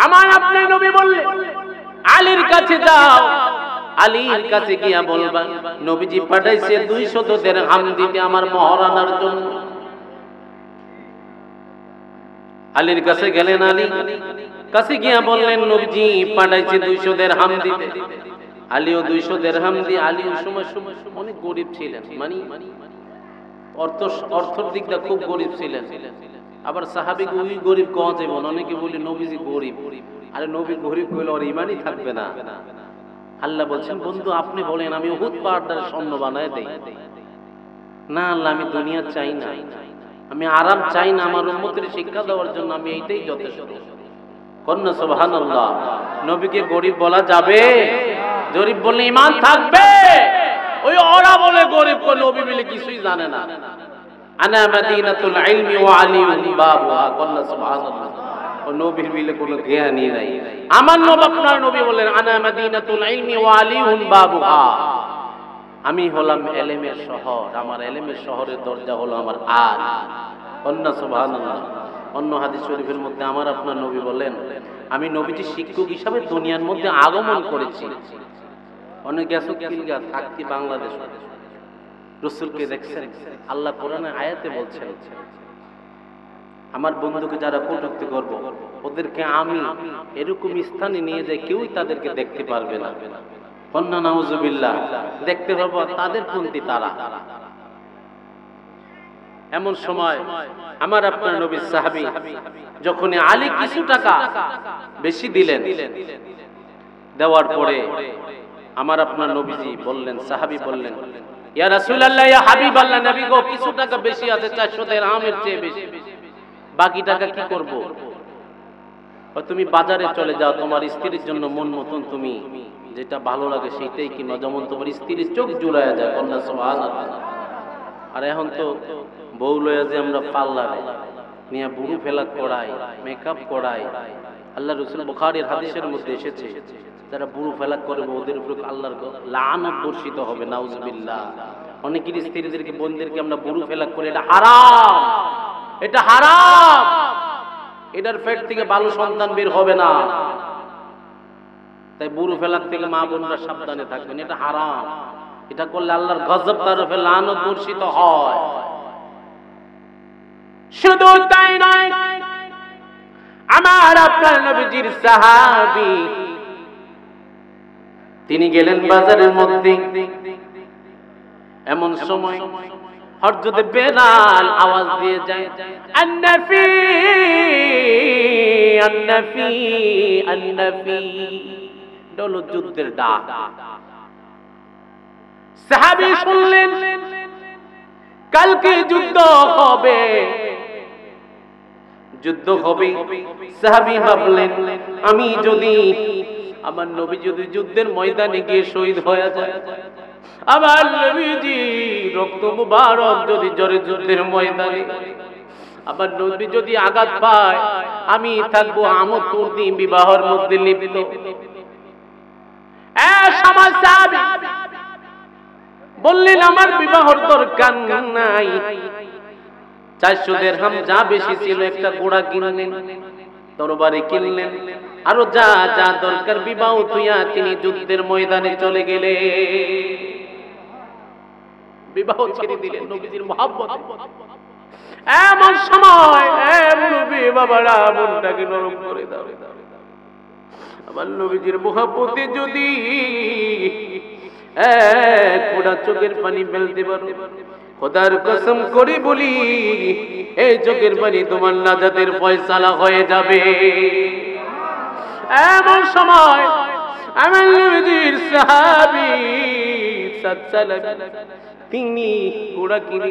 আমার আপনার নবী বললেন, আলীর কাছে যাও, আলীর কাছে গিয়া বলবা নবীজি পাঠাইছে 200 দিরহাম দিতে আমার মহরানার জন্য। আলীর কাছে গেলেন, আলী কাছে গিয়া বললেন নবীজি পাঠাইছে 200 দিরহাম দিতে। আলীও 200 দিরহাম দিয়ে, আলী ওই সময় অনেক গরিব ছিলেন, মানে অর্থের দিকটা খুব গরিব ছিলেন। আবার সাহাবী ওই গরিব কোয়া যাবে, অনেকে বলে নবীজি গরিব, আরে নবী গরিব কইলে ওর ঈমানই থাকবে না। আল্লাহ বলছেন, বন্ধু আপনি বলেন আমি উহুদ পাহাড়টার স্বর্ণ বানায় দেই না? আল্লাহ আমি দুনিয়া চাই না, আমি আরাম চাই না, আমার উম্মতের শিক্ষা দেওয়ার জন্য আমি এইটাই যথেষ্ট। কন্যা সুবহানাল্লাহ। নবীকে গরিব বলা যাবে? গরিব বললে ঈমান থাকবে? ওই ওরা বলে গরিব, কোন নবী বলে কিছুই জানে না। আনা মাদিনাতুল ইলমি ওয়া আলিউন বাবুহা। কন্যা সুবহানাল্লাহ। ও নবীর বলে কোনো জ্ঞানই নাই। আমার নবী, আপনার নবী বলেন আনা মাদিনাতুল ইলমি ওয়া আলিউন বাবুহা, আমি হলাম ইলমের শহর, আমার ইলমের শহরের দরজা হলো আমার আল। কন্যা সুবহানাল্লাহ। অন্য হাদিস শরীফের মধ্যে আমার আপনার নবী বলেন, আমি নবীজি শিক্ষক হিসাবে দুনিয়ার মধ্যে আগমন করেছি। অনেক গেছো কিলগা থাকতি বাংলাদেশ, রাসূলকে দেখছেন, আল্লাহ কোরআনে আয়াতে বলছেন আমার বন্ধুকে যারা কটূক্তি করবো ওদেরকে আমি এরকম স্থানে নিয়ে যাই, কেউই তাদেরকে দেখতে পারবে না। কন্যা নাউজুবিল্লাহ। দেখতে পাবো তাদের পন্থী তারা। এমন সময় আমার আপনার নবীর সাহাবী যখন আলী কিছু টাকা বেশি দিলেন, দেওয়ার পরে আমার আপনার নবীজি বললেন, সাহাবী বললেন, ইয়া রাসূলুল্লাহ, ইয়া হাবিবাল্লাহ, নবী গো কিছু টাকা বেশি আছে, 400 দিরহামের চেয়ে বেশি, বাকি টাকা কি করব? তুমি বাজারে চলে যাও, তোমার স্ত্রীর জন্য মন মতন তুমি যেটা ভালো লাগে সেটাই কিনো, যেমন তোমার স্ত্রীর চোখ জুড়ায়া যায়। কন্যা সুবহানাল্লাহ। আর এখন তো বউ লয়া যে আমরা পাল্লা নিয়ে বুড়ু ফেলাক করায়, মেকআপ করায়। আল্লাহ রাসূল বুখারীর হাদিসের মধ্যে এসেছে, যারা বুড়ু ফেলাক করবে ওদের উপর আল্লাহর লানত বর্ষিত হবে, নাউজুবিল্লাহ। অনেকের স্ত্রীদেরকে, বোনদেরকে আমরা বুড়ু ফেলাক করে, এটা হারাম, এটা হারাম। এটার পেট থেকে ভালো সন্তান বের হবে না। তাই বুড়ু ফেলাক থেকে মা বোনরা সাবধানে থাকবেন, এটা হারাম। এটা করলে আল্লাহর গজব, তার উপর লানত বর্ষিত হয়। শুধু তাই নয়, আমার আপনার নবীজির সাহাবী, তিনি গেলেন বাজারের মধ্যে। এমন সময় হযরত বেলাল আওয়াজ দিয়ে যায়, আন্নাফি আন্নাফি আন্নাফি। এটা যুদ্ধের ডাক। সাহাবী শুনলেন কালকে যুদ্ধ হবে, যুদ্ধ হবে। সাহাবী ভাবলেন, আমি যদি, আমার নবী যদি যুদ্ধের ময়দানে গিয়ে শহীদ হয়ে যায়, আমার নবীজি রক্ত মুবারক যদি ঝরে যুদ্ধের ময়দানে, আমার নবী যদি আঘাত পায়, আমি থাকবো আমোদ ফুর্তি বিবাহের মধ্যে লিপ্ত। সমাজ সাহাবী বললেন, আমার বিবাহের দরকার নাই। 400 দিরহাম যা বেশি ছিল, একটা ঘোড়া কিনলেন, তরবারি কিনলেন, আরো যা যা দরকার বিবাহ তুইয়া তিনি যুদ্ধের ময়দানে চলে গেলে, বিবাহ ছেড়ে দিলেন নবীজির মহব্বত। এমন সময় মুরব্বি বাবারা মনটাকে নরম করে দাও। আমার নবীজির মহব্বতে যদি ফোঁটা চোখের পানি ফেলতে পারো, খোদার কসম করে বলি, এই চোখের পানি তোমার নাজাতের ফয়সালা হয়ে যাবে। এমন সময় আমার নবীজির সাহাবী তিনি ঘোড়া কিনে,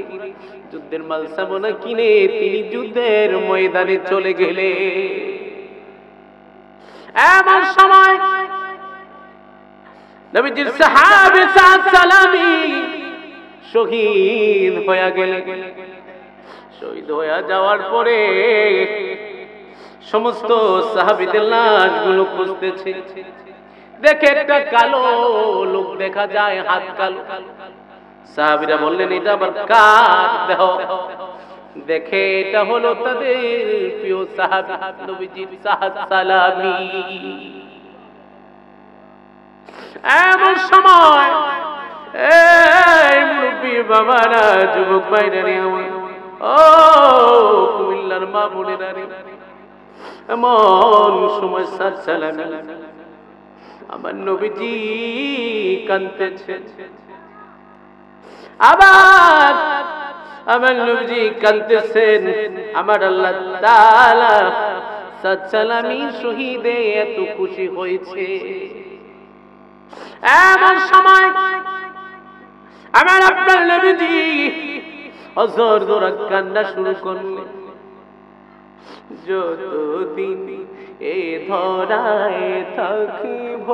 যুদ্ধের মাল সামনা কিনে তিনি যুদ্ধের ময়দানে চলে গেলে। এমন সময় নবীজির সাহাবী সাদ সালামী শহীদ হয়ে গেলেন। শহীদ হয়ে যাওয়ার পরে সমস্ত সাহাবীদের লাশগুলো খুঁজতেছে, দেখে একটা কালো লোক দেখা যায়, হাত কালো। সাহাবীরা বললেন, এটা আবার কার দেহ? দেখে এটা হলো তাদের প্রিয় সাহাবী নবীজির সাদ সালামী। এমন সময় এই মুরব্বি বাবারা, যুবক ভাইরা রে আমার, ও কুমিল্লার মা বোনেরা রে, এমন সময় সাদ সালামী আমার নবীজি কাঁদতেছে। আবার আমার নবীজি কাঁদতেছেন, আমার আল্লাহ তাআলা সাদ সালামী শহীদে এত খুশি হয়েছে। এমন সময় আমার আপনার নবীজি অজর ধরে কান্না শুরু করলেন। যতদিন এ ধরায় থাকিব,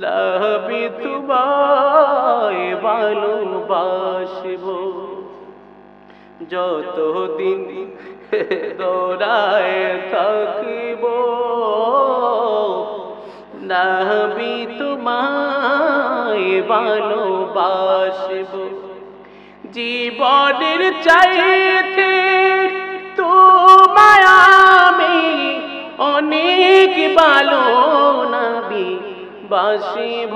লাভি তোমায় ভালোবাসিব। যতদিন এ ধরায় থাকিব, লাভি তোমায় ভালোবাসিব। জীবনের চাইতে তোমায় আমি অনেক ভালো নবী বাসিব।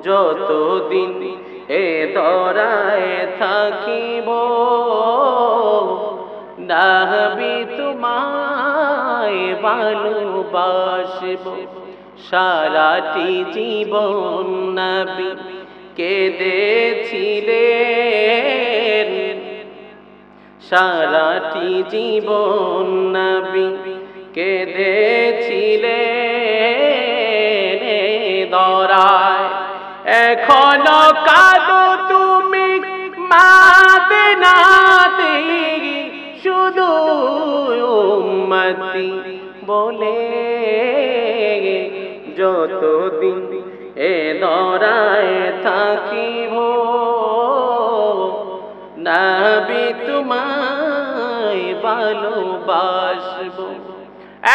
যতদিন এ ধরায় থাকিব, নবী তোমায় ভালোবাসিব। সারাটি জীবন নবী কেঁদেছিলেন, সারাটি জীবন নবী কেঁদেছিলেন দরায়। এখনো কাঁদো তুমি মদিনাতে, শুধু উম্মতি বলে। যতদিন এ ধরায় থাকিব, নবী তোমায় ভালোবাসবো।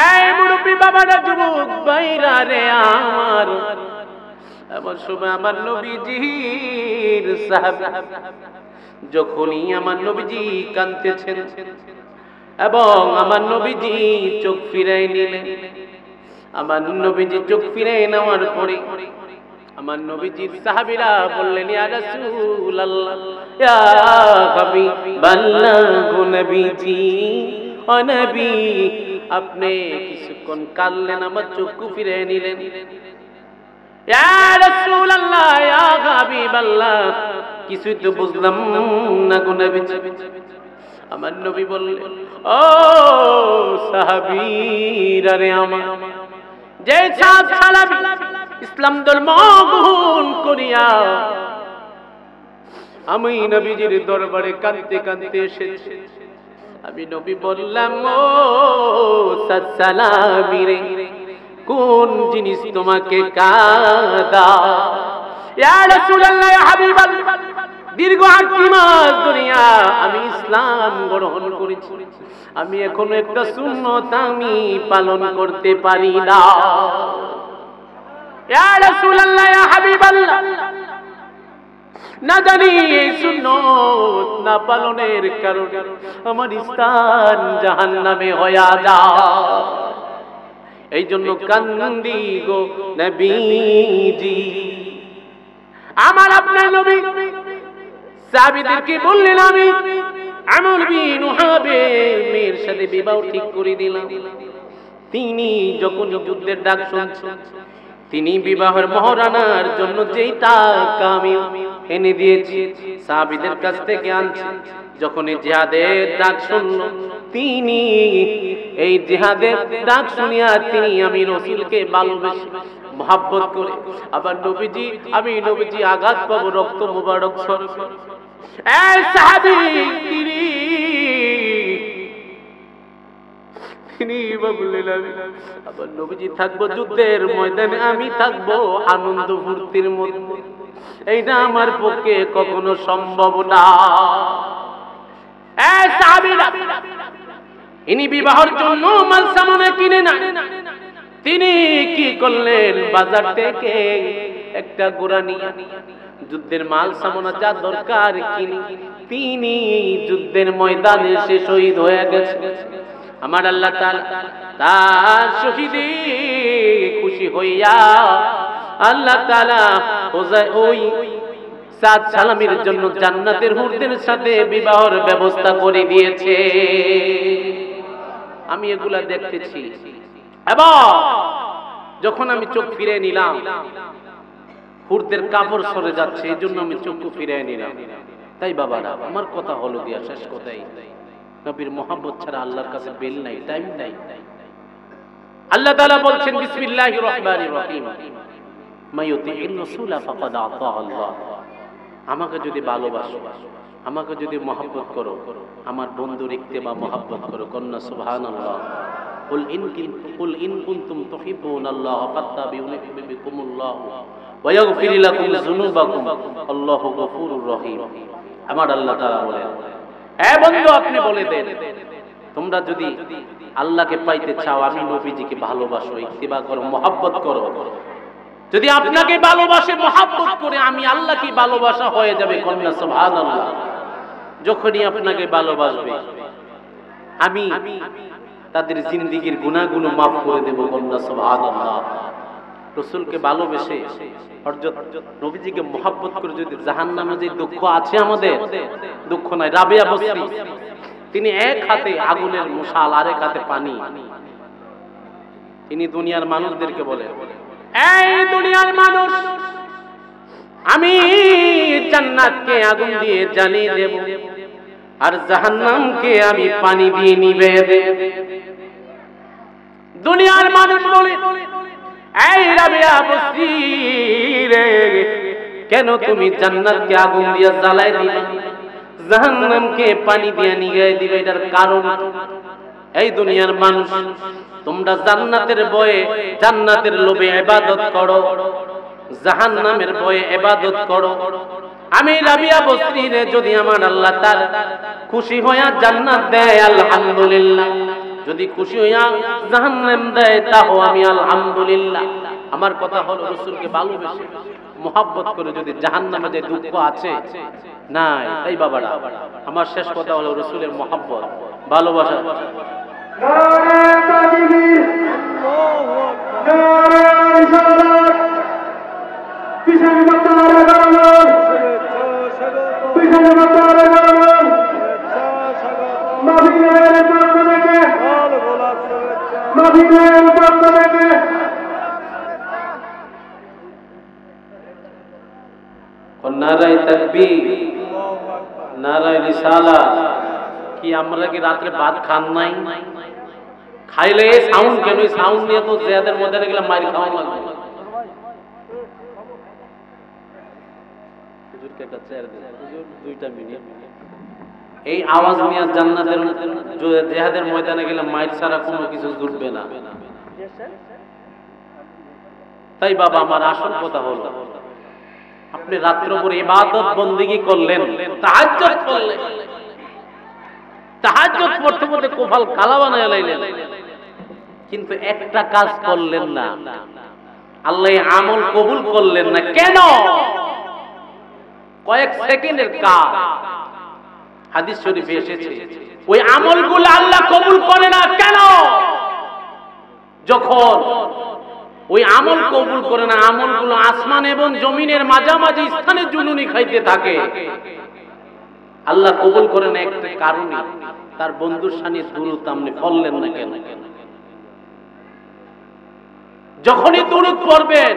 এই মুরব্বী বাবারা, যুবক ভাইরা রে আমার, এমন সময় আমার নবীজির সাহাবী যখনই আমার নবীজি কাঁদতেছেন এবং আমার নবীজি চোখ ফিরাই নিলেন, আমার নবীজি চোখ ফিরাই নেওয়ার পরে আমার নবীজির সাহাবীরা বললেন, ইয়া রাসূলুল্লাহ, ইয়া হাবিবাল্লাহ, নবীজি ও নবী, আপনি কিছুক্ষণ কাঁদলেন, আমার চোখ ফিরাই নিলেন। ইয়া রাসূলুল্লাহ, ইয়া হাবিবাল্লাহ, কিছুই তো বুঝলাম না গো নবীজি। আমার নবী বললেন, ও সাহাবীরা রে আমার, যে সাহাবী ইসলাম ধর্ম গ্রহণ করিয়া আমি নবীজির দরবারে কাঁদতে কাঁদতে এসেছি, আমি নবী বললাম, ও সালামী রে, কোন জিনিস তোমাকে কাঁদা? ইয়া রাসূলুল্লাহ, ইয়া হাবিবাল্লাহ, দীর্ঘ 8 মাস দুনিয়া আমি ইসলাম গ্রহণ করেছি, আমি এখনো একটা সুন্নত আমি পালন করতে পারি না। ইয়া রাসূলুল্লাহ, ইয়া হাবিবাল্লাহ, না জানি এই সুন্নত না পালনের কারণে আমার স্থান জাহান্নামে হয়ে যায়, এই জন্য কান্দি গো নবীজি। আমার আপনার নবী সাহাবীদেরকে বললেন, আমি আমর বিন ওহাবের মেয়ের সাথে বিবাহ ঠিক করে দিলাম। তিনি যখন যুদ্ধের ডাক শুনছেন, তিনি বিবাহের মহারানার জন্য যেই টাকা আমি এনে দিয়েছি সাহাবীদের কাছ থেকে আনছি, যখন এই জিহাদের ডাক শুনল, তিনি এই জিহাদের ডাক শুনিয়া তিনি আমি রাসূলকে ভালোবেসে মহব্বত করে আবার নবীজি, আমি নবীজি আঘাত পাবো, রক্ত মুবারক ঝরবে। এই সাহাবী তিনি বললেন, আবার নবীজি থাকবো যুদ্ধের ময়দানে, আমি থাকবো আনন্দ ফুর্তির মধ্যে, এইটা আমার পক্ষে কখনো সম্ভব না। এই সাহাবীরা ইনি বিবাহের জন্য মাল সামানা কিনে না, তিনি কি করলেন, বাজার থেকে একটা ঘোড়া নিয়ে যুদ্ধের মাল সামানা যা দরকার কিনে তিনি যুদ্ধের ময়দানে সে শহীদ হয়ে গেছে। আমার আল্লাহ তাআলা তার শহীদে খুশি হইয়া আল্লাহ তাআলা ওই সাদ সালামের জন্য জান্নাতের হুরদের সাথে বিবাহের ব্যবস্থা করে দিয়েছে। আমি এগুলা দেখতেছি এবং যখন আমি চোখ ফিরে নিলাম, হুরদের কাপড় সরে যাচ্ছে, এই জন্য আমি চোখ ফিরে নিলাম। তাই বাবারা, আমার কথা হলো দিয়া শেষ কথাই, নবীর মহব্বত ছাড়া আল্লাহর কাছে বেল নাই, টাইম নাই। আল্লাহ তাআলা বলছেন, বিসমিল্লাহির রহমানির রহিম, মাইয়ুতির রাসূলা ফাকাদ আতা আল্লাহ, আমাকে যদি ভালোবাসো, আমাকে যদি মহব্বত করো, আমার বন্ধুর ইত্তেবা মহব্বত করো, কন্যা সুবহানাল্লাহ। কুল ইন কুনতুম তুহিব্বুনাল্লাহ ফাত্তাবিউনি ইউহিব্বুকুমুল্লাহ ওয়া ইয়াগফির লাকুম যুনুবাকুম আল্লাহু গফুরুর রহিম। আমার আল্লাহ তাআলা বলেন, এ বন্ধু, আপনি বলে দেন, তোমরা যদি আল্লাহকে পাইতে চাও, আমি নবীজিকে ভালোবাসো, ইত্তেবা করো, মহব্বত করো, যদি আপনাকে ভালোবাসে, মহব্বত করে, আমি আল্লাহকে ভালোবাসা হয়ে যাবে, কন্যা সুবহানাল্লাহ। যখনই আপনাকে ভালোবাসবে, আমি তাদের জিন্দেগীর গুনাহগুলো মাফ করে দেব, কন্যা সুবহানাল্লাহ। রাসূলকে ভালোবেসে হযরত নবীজিকে মহব্বত করে যদি জাহান্নামে যে দুঃখ আছে, আমাদের দুঃখ নাই। রাবিয়া বসরি তিনি এক হাতে আগুনের মশাল, আরেক হাতে পানি, তিনি দুনিয়ার মানুষদেরকে বলেন, এই দুনিয়ার মানুষ, আমি জান্নাতকে আগুন দিয়ে জ্বালিয়ে দেব, আর জাহান্নামকে আমি পানি দিয়ে নিভিয়ে দেব। দুনিয়ার মানুষ বলে, এই রাবিয়া বসরি রে, কেন তুমি জান্নাতকে আগুন দিয়ে জ্বালাই দিবে, জাহান্নামকে পানি দিয়ে নিভিয়ে দিবে? এটার কারণ, এই দুনিয়ার মানুষ, তোমরা জান্নাতের ভয়ে, জান্নাতের লোভে ইবাদত করো, জাহান্নামের ভয়ে ইবাদত করো। আমি রাবিয়া বসরিরে যদি আমার আল্লাহ তাআলা খুশি হইয়া জান্নাত দেয় আলহামদুলিল্লাহ, যদি খুশি হইয়া জাহান্নাম দেয় তাও আমি আলহামদুলিল্লাহ। আমার কথা হলো রাসূলকে ভালোবেসে মোহাব্বত করে যদি জাহান্নামে যে দুঃখ আছে নাই, তাই বাবারা আমার শেষ কথা হলো রাসূলের মোহাব্বত ভালোবাসা। নারে তাকবীর, নারে রিসালাত, পিছনে বাতারে গান, পিছনে বাতারে গান, মদিনার পক্ষ থেকে, মদিনার পক্ষ থেকে নারায়ে তাকবীর, নারায়ে রিসালাত। কি আমরা কি রাত্রে ভাত খান নাই? খাইলে সাউন্ড কেন? সাউন্ড নিয়ে তো জিয়াদের মধ্যে গেলে মাইর খাওয়া লাগবে। দুইটা মিনিট এই আওয়াজ নিয়ে জান্নাতের জিহাদের ময়দানে গেলে মাইর ছাড়া কোনো কিছু জুটবে না। তাই বাবা আমার আসল কথা হলো, আপনি রাত্র ভর ইবাদত বন্দেগী করলেন, তাহাজ্জুদ করলেন, তাহাজ্জুদ পড়তে পড়তে কপাল কালা বানায় লাইলেন, কিন্তু একটা কাজ করলেন না, আল্লাহ আমল কবুল করলেন না। কেন? কয়েক সেকেন্ডের কাজ। হাদিস শরীফে এসেছে ওই আমলগুলো আল্লাহ কবুল করে না। কেন? যখন ওই আমল কবুল করে না, আমলগুলো আসমান এবং জমিনের মাঝামাঝি স্থানে জুনুনি খাইতে থাকে, আল্লাহ কবুল করে না একটা কারণে, তার বন্ধুর সামনে দুরূদ আপনি পড়লেন না কেন? যখনই দুরূদ পড়বেন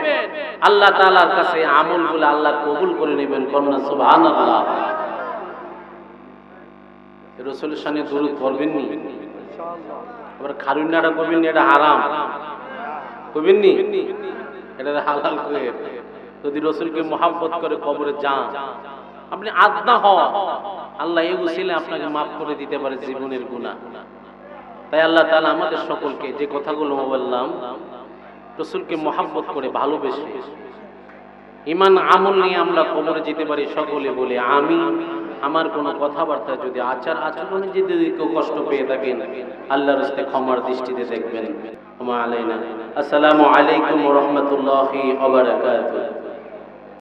আল্লাহ তাআলার কাছে আমলগুলো আল্লাহ কবুল করে নেবেন। কন্যা সুবহানাল্লাহ। রাসূলের সামনে দুরূদ পড়বেন নি, আবার খারুন্নাটা করবেন নি, এটা হারাম করবেন নি, এটা হালাল করে। যদি রাসূলকে মহব্বত করে কবরে যান, আপনি আদনা হওয়া, আল্লাহ এই উসিলে আপনাকে মাফ করে দিতে পারে জীবনের গুনাহ। তাই আল্লাহ তাআলা আমাদের সকলকে যে কথাগুলো বললাম, রাসূলকে মহব্বত করে ভালোবেসে ঈমান আমল নিয়ে আমরা কবরে যেতে পারি। সকলে বলে আমি। আমার কোনো কথাবার্তা যদি আচার আচরণে যদি কেউ কষ্ট পেয়ে থাকেন, আল্লাহর রাস্তে ক্ষমার দৃষ্টিতে দেখবেন। ওয়া আলাইনা। আসসালামু আলাইকুম ওয়া রাহমাতুল্লাহি ওয়া বারাকাতুহু।